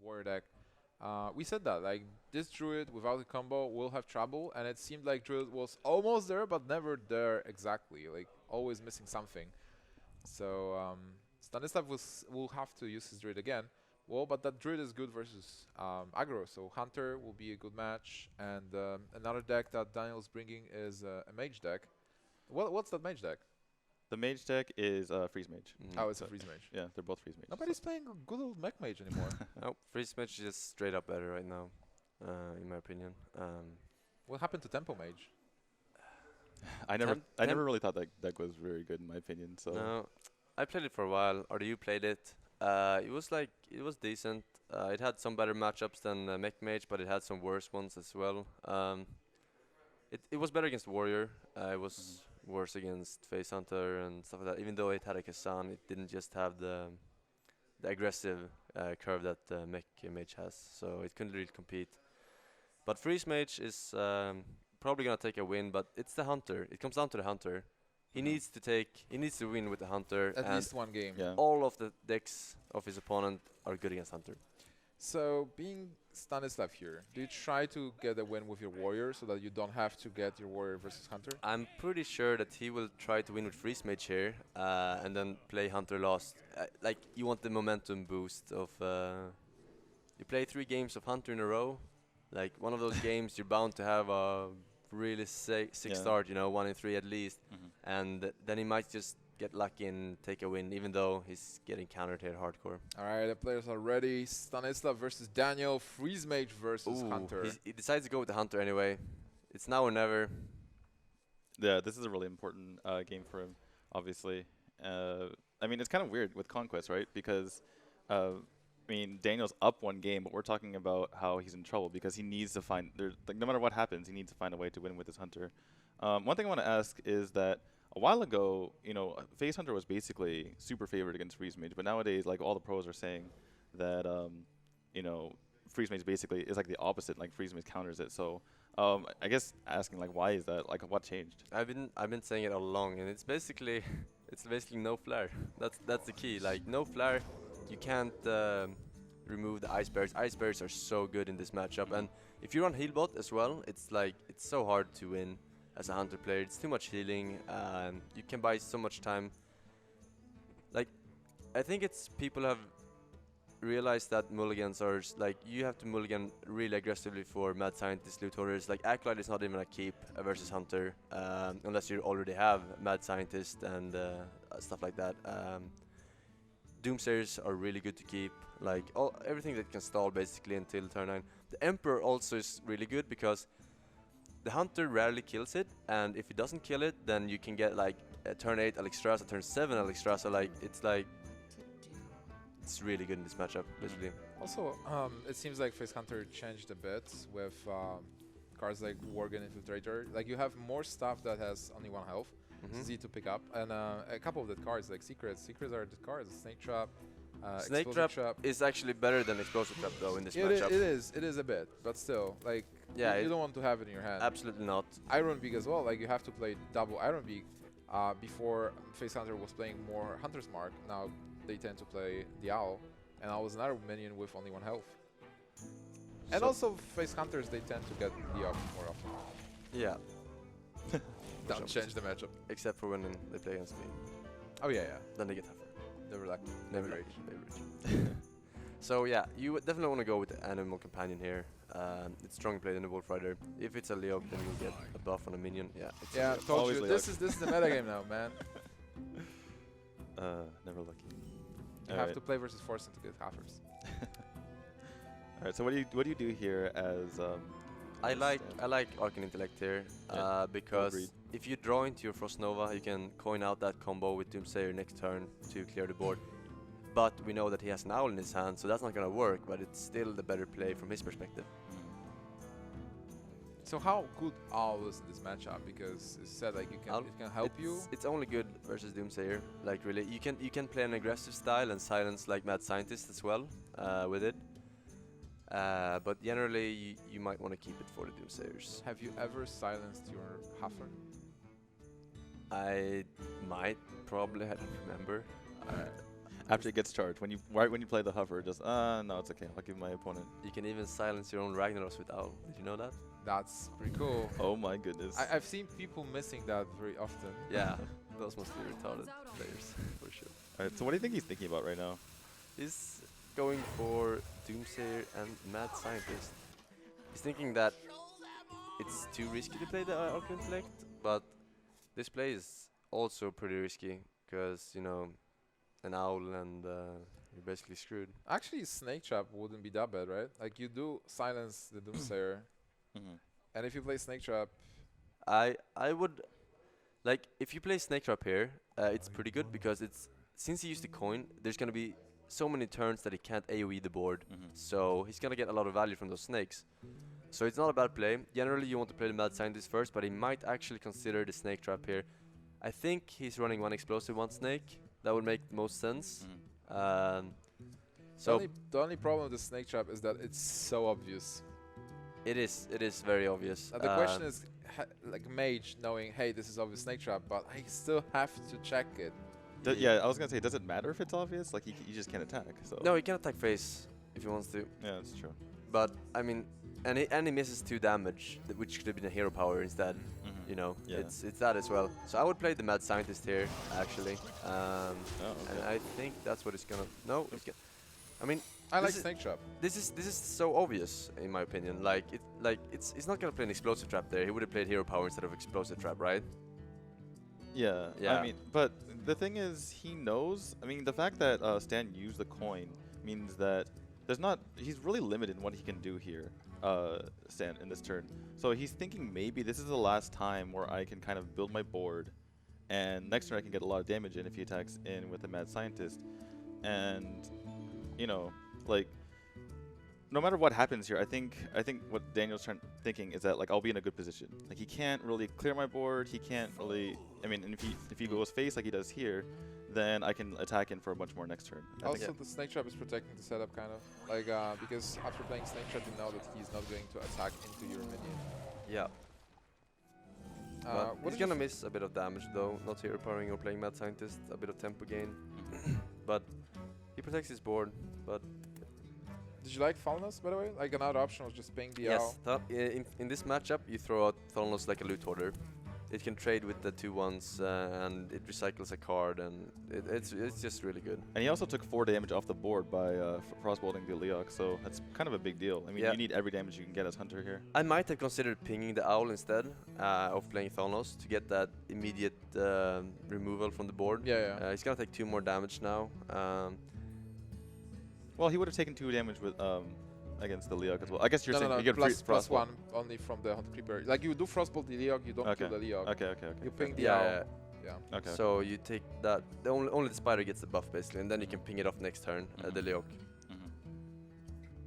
warrior deck. We said that like this druid without a combo will have trouble, and it seemed like druid was almost there but never there exactly, like always missing something. So Stanislav will have to use his druid again. Well, but that druid is good versus aggro, so Hunter will be a good match. And another deck that Daniel's bringing is a mage deck. What's that mage deck? The mage deck is Freeze Mage. Oh, it's a freeze mage. Yeah, they're both Freeze Mages. Nobody's playing a good old mech mage anymore. No, Freeze Match is just straight up better right now, in my opinion. What happened to tempo mage? I never really thought that deck was very good in my opinion. So No, I played it for a while. Or you played it. It was decent. It had some better matchups than Mech Mage, but it had some worse ones as well. It was better against Warrior. It was worse against Face Hunter and stuff like that. Even though it had a Kazan, it didn't just have the aggressive curve that Mech Mage has, so it couldn't really compete. But Freeze Mage is probably gonna take a win, but it's the Hunter. It comes down to the Hunter. He needs to win with the Hunter, At and least one game. yeah. all of the decks of his opponent are good against Hunter. So being Stanislav here, do you try to get a win with your warrior so that you don't have to get your warrior versus Hunter? I'm pretty sure that he will try to win with Freeze Mage here, and then play Hunter last. Like, you want the momentum boost of... you play 3 games of Hunter in a row. Like, one of those games, you're bound to have a really sick start, you know, 1 in 3 at least. And then he might just get lucky and take a win, even though he's getting countered here hardcore. All right, the players are ready. Stanislav versus Daniel. Freeze mage versus Hunter. He decides to go with the Hunter anyway. It's now or never. Yeah, this is a really important game for him, obviously. I mean, it's kind of weird with Conquest, right? Because, I mean, Daniel's up 1 game, but we're talking about how he's in trouble because he needs to find, like, no matter what happens, he needs to find a way to win with his Hunter. One thing I want to ask is that a while ago, you know, Face Hunter was basically super favored against Freeze Mage, but nowadays, like, all the pros are saying that, you know, Freeze Mage basically is like the opposite, like Freeze Mage counters it. So, I guess asking, like, why is that? Like, what changed? I've been saying it all along, and it's basically no flare. That's the key. Like, no flare, you can't remove the ice barriers. Ice barriers are so good in this matchup, and if you run heal bot as well, it's so hard to win as a Hunter player. It's too much healing, and you can buy so much time. Like, I think it's people have realized that mulligans are like, you have to mulligan really aggressively for Mad Scientist loot hoarders. Like, Acolyte is not even a keep versus Hunter, unless you already have Mad Scientist and stuff like that. Doomsayers are really good to keep, like everything that can stall basically until turn 9. The Emperor also is really good because the Hunter rarely kills it, and if he doesn't kill it, then you can get like a turn 8 Alexstrasza, turn 7 Alexstrasza. It's really good in this matchup, basically. Also, it seems like Face Hunter changed a bit with cards like Worgen Infiltrator. Like, you have more stuff that has only 1 health. It's easy to pick up, and a couple of the cards like Secrets are the cards. Snake Trap, Snake Trap is actually better than Explosive Trap though in this it matchup. It is a bit, but still, like, Yeah, you don't want to have it in your hand. Absolutely not. Iron Beak as well, like, you have to play double Iron Beak. Before Face Hunter was playing more Hunter's Mark, now they tend to play the Owl, and Owl is another minion with only 1 health. And So also Face Hunters, they tend to get the up more often. yeah, Don't change the matchup. except for when they play against me. Oh yeah, yeah. Then they get tougher. Never luck. Never Never rage. rage. Never rage. So yeah, you would definitely want to go with the Animal Companion here. It's strong played in the Wolf Rider. If it's a Leog, then you'll get a buff on a minion. Yeah. It's Yeah, a Leog. told Always you. Leog. This is the metagame now, man. Never lucky. You have to play versus Forsen to get halfers. All right. So what do you do here as? I like Arcane Intellect here because Agreed. if you draw into your Frost Nova, you can coin out that combo with Doomsayer next turn to clear the board. But we know that he has an Owl in his hand, so that's not gonna work. But it's still the better play from his perspective. So how good Owl is in this matchup? Because it said like it can help you. It's only good versus Doomsayer. Like, really, you can play an aggressive style and silence like Mad Scientist as well with it. But generally, you might want to keep it for the Doomsayers. Have you ever silenced your Huffer? I might, probably, I don't remember. After it gets charged, right when you play the hover, just no, it's okay. I'll give my opponent. You can even silence your own Ragnaros with Owl. Did you know that? That's pretty cool. Oh my goodness. I've seen people missing that very often. Yeah, those must be retarded players for sure. All right. So what do you think he's thinking about right now? He's going for Doomsayer and Mad Scientist. He's thinking that it's too risky to play the Arc Intellect, but this play is also pretty risky because, you know, an Owl and you're basically screwed. Actually, Snake Trap wouldn't be that bad, right? Like, you do silence the Doomsayer, and if you play Snake Trap... I would... Like, if you play Snake Trap here, it's pretty good because since he used the coin, there's going to be so many turns that he can't AoE the board. So he's going to get a lot of value from those snakes. So it's not a bad play. Generally, you want to play the Mad Scientist first, but he might actually consider the Snake Trap here. I think he's running one explosive, one snake. That would make most sense. So the only problem with the Snake Trap is that it's so obvious. it is very obvious. The question is, like Mage knowing, hey, this is obvious Snake Trap, but I still have to check it. Yeah, I was gonna say, does it matter if it's obvious? Like, you just can't attack. So. No, he can attack face if he wants to. Yeah, that's true. But I mean, and he misses 2 damage, which could have been a hero power instead. You know, it's that as well. So I would play the Mad Scientist here, actually. And I think that's what it's gonna. No, it's gonna. I mean, I like Snake Trap. This is so obvious in my opinion. Like it's not gonna play an explosive trap there. He would have played hero power instead of explosive trap, right? Yeah. I mean, but the thing is, he knows. I mean, the fact that Stan used the coin means that he's really limited in what he can do here, Stan, in this turn. So he's thinking maybe this is the last time where I can kind of build my board, and next turn I can get a lot of damage in if he attacks in with the Mad Scientist. And, you know, like, no matter what happens here, I think what Daniel's thinking is that, like, I'll be in a good position. Like, he can't really clear my board. He can't really. I mean, and if he goes face like he does here, then I can attack in for much more next turn. Also, the Snake Trap is protecting the setup, kind of. Like, because after playing Snake Trap, you know that he's not going to attack into your minion. Yeah. He's gonna miss a bit of damage though, not hero powering or playing Mad Scientist, a bit of tempo gain. But he protects his board, but... Did you like Thalnos, by the way? Like, another option was just ping the Yes, in this matchup, you throw out Thalnos like a loot hoarder. It can trade with the 2/1s and it recycles a card, and it's just really good. And he also took 4 damage off the board by frostbolting the Leok, so that's kind of a big deal. I mean, you need every damage you can get as Hunter here. I might have considered pinging the Owl instead of playing Thalnos to get that immediate removal from the board. Yeah. He's gonna take 2 more damage now. Well, he would have taken 2 damage with against the Leok as well. I guess you're saying you get plus 1 only from the Hunter Creeper. Like, you do frostbolt the Leok, you don't kill the Leok. Okay. You ping the Owl. Yeah. Okay. So you take that. Only the spider gets the buff basically, and then you can ping it off next turn, the Leok.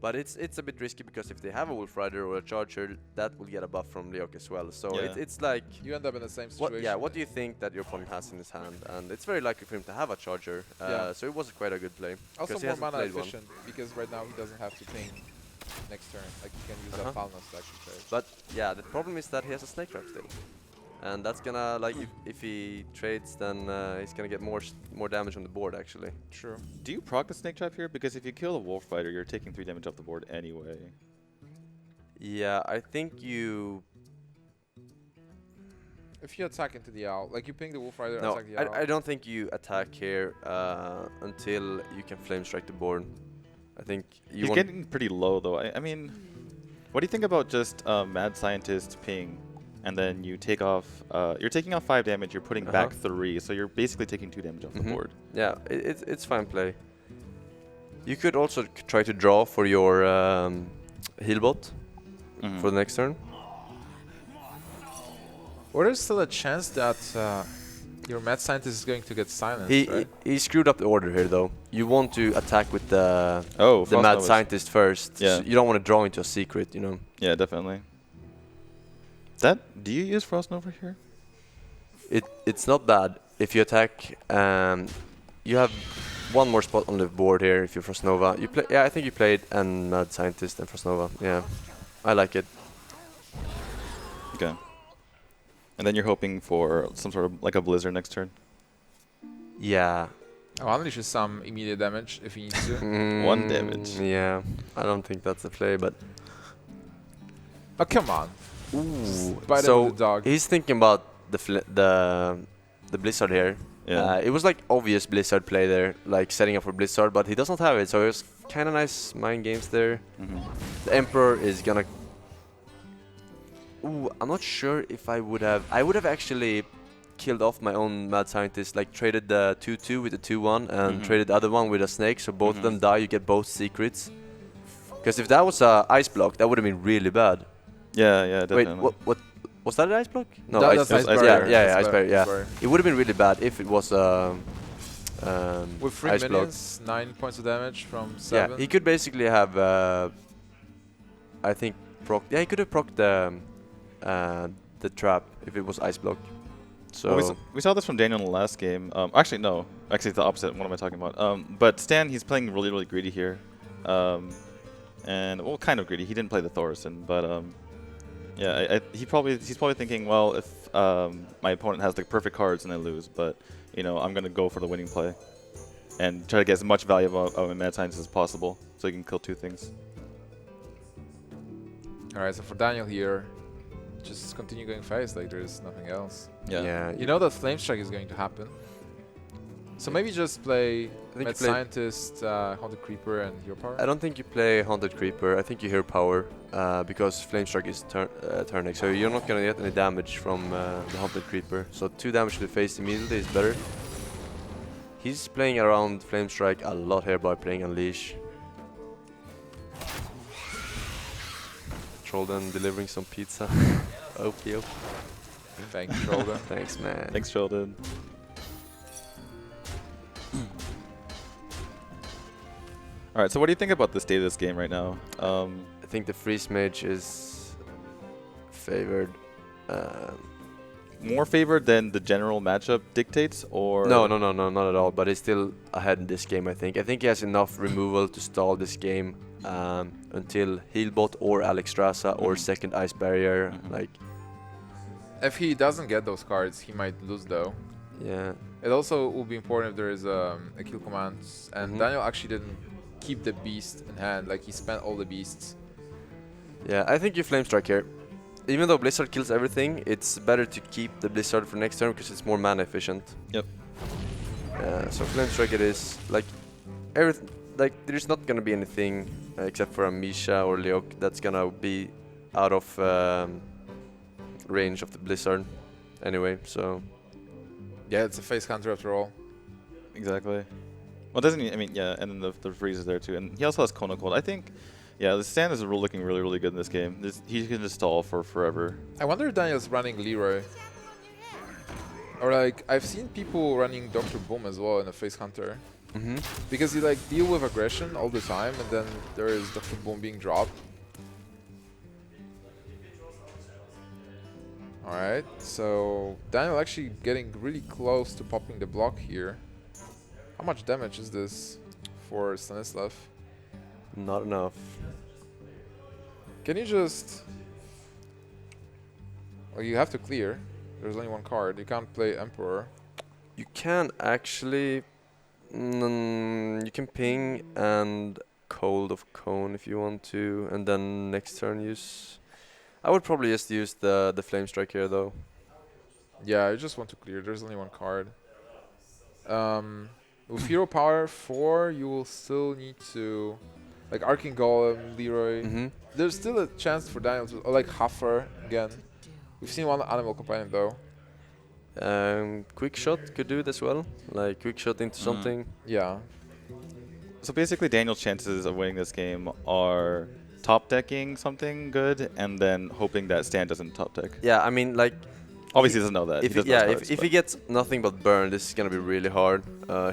But it's a bit risky because if they have a Wolf Rider or a Charger, that will get a buff from Leok as well. So it's like you end up in the same situation. What do you think that your opponent has in his hand? And it's very likely for him to have a Charger. So it was quite a good play. Also more mana efficient because right now he doesn't have to ping next turn. Like, he can use that Thalnos to actually trade. But yeah, the problem is that he has a Snake Trap still. And that's gonna, like, if he trades, then he's gonna get more damage on the board, actually. True. Do you proc the Snake Trap here? Because if you kill a Wolf Rider, you're taking 3 damage off the board anyway. Yeah, I think you... If you attack into the Owl, like, you ping the Wolf Rider, attack the Owl. I don't think you attack here until you can Flame Strike the board. I think you He's getting pretty low, though. I mean, what do you think about just Mad Scientist ping? And then you take off, you're taking off 5 damage, you're putting back 3, so you're basically taking 2 damage off the board. Yeah, it's fine play. You could also try to draw for your heal bot for the next turn. Or there's still a chance that your Mad Scientist is going to get silenced, right? He screwed up the order here, though. You want to attack with the Mad Scientist first. Yeah. So you don't want to draw into a secret, you know. Yeah, definitely. Do you use Frost Nova here? It's not bad. If you attack, you have 1 more spot on the board here if you Frost Nova. I think you played and Mad Scientist and Frost Nova. Yeah, I like it. Okay. And then you're hoping for some sort of like a Blizzard next turn? Yeah. I'll unleash some immediate damage if he needs to. One damage. Yeah, I don't think that's the play, but Oh, come on. ooh. Bite him So with the dog. he's thinking about the Blizzard here. Yeah. It was like obvious Blizzard play there, like setting up for Blizzard, but he does not have it, so it was kind of nice mind games there. The Emperor is gonna. Ooh, I'm not sure if I would have. I would have actually killed off my own Mad Scientist, like traded the 2/2 with the 2/1 and traded the other one with a snake, so both of them die. You get both secrets. Because if that was a ice block, that would have been really bad. Yeah, yeah, Wait, definitely. what was that an ice block? No, That's ice ice barrier. barrier. Yeah, ice barrier. Yeah, barrier. it would have been really bad if it was With 3 ice block. minions, 9 points of damage from Yeah, 7. he could basically have. I think proc. Yeah, he could have procced the trap if it was ice block. So Well, we saw this from Daniel in the last game. Actually, no. Actually, it's the opposite. What am I talking about? But Stan, he's playing really, really greedy here. And, well, kind of greedy. He didn't play the Thorson, but, yeah, he's probably thinking, well, if my opponent has the perfect cards and I lose, but, you know, I'm going to go for the winning play and try to get as much value out of my Mad Scientist as possible so he can kill 2 things. Alright, so for Daniel here, just continue going fast, like there's nothing else. yeah, You know that Flame Strike is going to happen. So maybe just play I think Mad you play. Scientist, Haunted Creeper, and Hero Power. I don't think you play Haunted Creeper. I think you hear power because Flame Strike is turn next, so you're not gonna get any damage from the Haunted Creeper. So 2 damage to the face immediately is better. He's playing around Flame Strike a lot here by playing Unleash. Trollden delivering some pizza. OP. Thank you, Trollden. Thanks, man. Thanks, Sheldon. All right, so what do you think about the state of this game right now? I think the Freeze Mage is favored. More favored than the general matchup dictates, or No, not at all. But he's still ahead in this game, I think. I think he has enough removal to stall this game until Healbot or Alexstrasza or second Ice Barrier. Like, If he doesn't get those cards, he might lose though. yeah. It also will be important if there is a kill command, and Daniel actually didn't keep the beast in hand, like he spent all the beasts. Yeah, I think you Flame Strike here. Even though Blizzard kills everything, it's better to keep the Blizzard for next turn because it's more mana efficient. Yep. So Flame Strike it is. Like, everything. Like, there's not gonna be anything except for a Misha or Leok that's gonna be out of range of the Blizzard. Anyway, so Yeah, it's a face counter after all. Exactly. Well, doesn't he? I mean, yeah, and then the freeze is there too, and he also has Kona Cold. I think, yeah, the stand is looking really, really good in this game. He can just stall for forever. I wonder if Daniel's running Leroy. Or like, I've seen people running Dr. Boom as well in a face counter. Because you like deal with aggression all the time, and then there is Dr. Boom being dropped. Alright, so Daniel actually getting really close to popping the block here. How much damage is this for Stanislav? not enough. Can you just... Well, you have to clear. There's only one card. You can't play Emperor. You can actually. You can ping and Cold of Cone if you want to, and then next turn use. I would probably just use the Flame Strike here though. Yeah, I just want to clear. There's only one card. With Hero Power 4, you will still need to... Like Arcane Golem, Leroy. There's still a chance for Daniel to... Or like Huffer again. We've seen one Animal Companion though. Quick Shot could do it as well. Like Quick Shot into something. Yeah. So basically, Daniel's chances of winning this game are top decking something good, and then hoping that Stan doesn't top deck. Yeah, I mean like. Obviously, he doesn't know that. If He he, doesn't know yeah, cards, if he gets nothing but burn, this is gonna be really hard.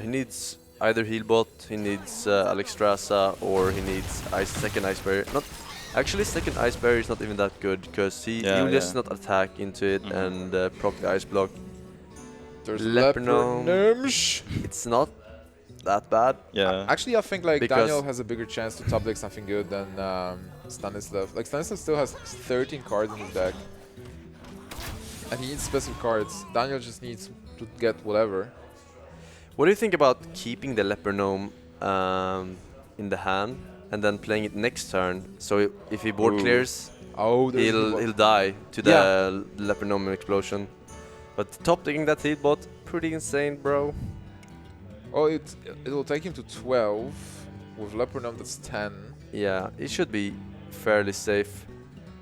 He needs either Healbot, he needs Alexstrasza, or he needs second Ice Barrier. Not actually, second Ice Barrier is not even that good because he will just not attack into it and proc the Ice Block. There's Leper Gnome. Gnome. It's not that bad. Yeah. Actually, I think like Because- Daniel has a bigger chance to top deck something good than Stanislav. Like Stanislav still has 13 cards in his deck. And he needs special cards. Daniel just needs to get whatever. What do you think about keeping the Leper Gnome in the hand and then playing it next turn? So if he board Ooh. clears, Oh, there's he'll die to Yeah. the Leper Gnome explosion. But top decking that heal bot, pretty insane, bro. Oh, it will take him to 12 with Leper Gnome. That's 10. Yeah, it should be fairly safe.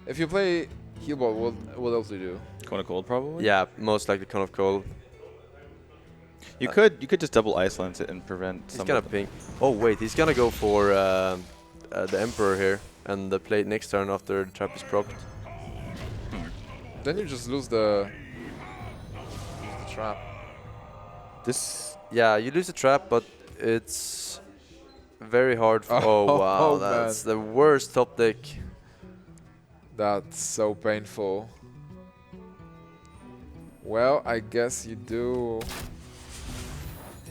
If you play Healbot, what else do you do? Cone of Cold, probably. Yeah, most likely Cone of Cold. You could just double ice lance it and prevent. He's some gonna of the- ping. Oh wait, he's gonna go for the Emperor here and play it next turn after the trap is procced. Then you just lose the trap. This. Yeah, you lose the trap, but it's very hard. Oh wow, Oh, that's man. the worst top deck. That's so painful. Well, I guess you do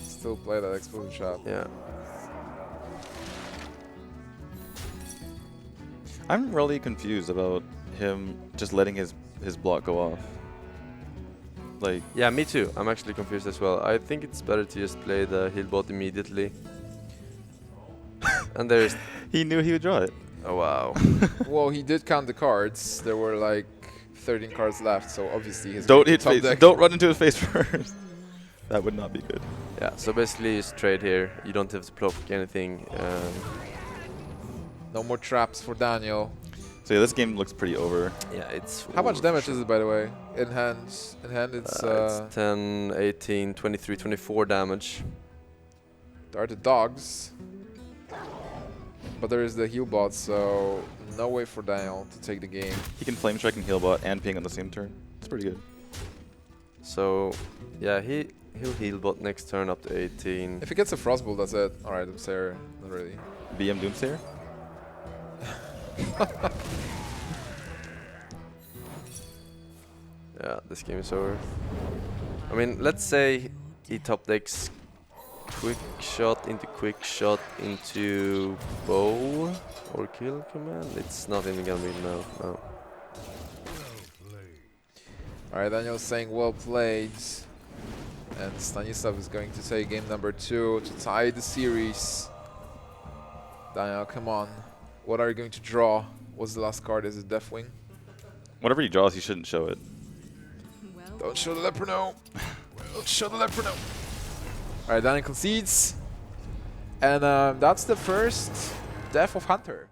still play that explosive trap. Yeah. I'm really confused about him just letting his block go off. Like, Yeah, me too. I'm actually confused as well. I think it's better to just play the heal bot immediately. And there's... he knew he would draw it. Oh wow. Well, he did count the cards. There were like 13 cards left, so obviously his Don't hit top face. deck. Don't run into his face first. That would not be good. Yeah, so basically you just trade here. You don't have to block anything. No more traps for Daniel. So yeah, this game looks pretty over. Yeah, it's... How much over damage sure. is it, by the way? In hand, it's It's 10, 18, 23, 24 damage. there are the dogs, but there is the heal bot, so no way for Daniel to take the game. He can flame strike and heal bot and ping on the same turn. It's pretty good. So, yeah, he'll heal bot next turn up to 18. If he gets a frostbolt, that's it. All right, I'm sorry, not really. BM Doomsayer. Yeah, this game is over. I mean, let's say he top decks quick shot into bow or kill command. It's not even gonna be no. All right, Daniel's saying well played, and StanCifka is going to take game number 2 to tie the series. Daniel, come on. What are you going to draw? What's the last card? Is it Deathwing? Whatever he draws, he shouldn't show it. Don't show the Leper Gnome. Don't show the Leper Gnome. All right, Daniel concedes. And that's the first death of Hunter.